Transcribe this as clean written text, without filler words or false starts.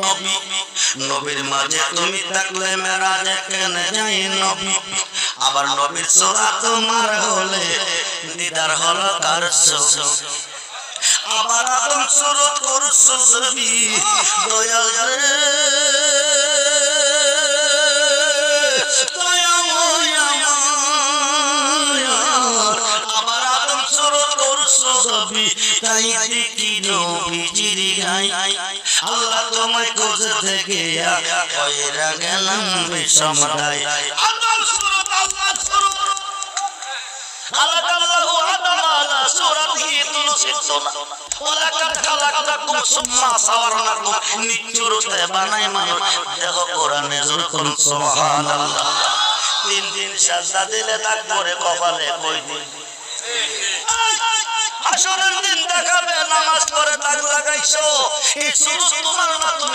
নবী নবীর মাঝে তুমি থাকলে মেরাজে কেন যাই নবী আবার নবীর সূরা তোমার হলে দিদার হলো কার আবার আদম শুরু করছো ছবি দয়াল রে আবার আদম শুরু করছো ছবি তাই দেখি নবীজির গায় আল্লাহ তোমায় কোজ থেকে কইরা গেলাম বিষমরায় আদম শুরু আল্লাহ শুরু খালাকাল্লাহু আদম আলা সূরাতিহি তুলসিতুনা ওয়ালাকাদ খালাকনাকুম সুম্মা সাওয়ারনাকুম নিচুরতে বানাই মানুষ দেখো কোরআনে যখন সুবহানাল্লাহ তিন দিন সাজদা দিলে তাকবীরে কপালে কই দিন হাসরের দিন দেখাবে নামাজ পড়ে তাক লাগাইছো এই সুরত তোমার না তুমি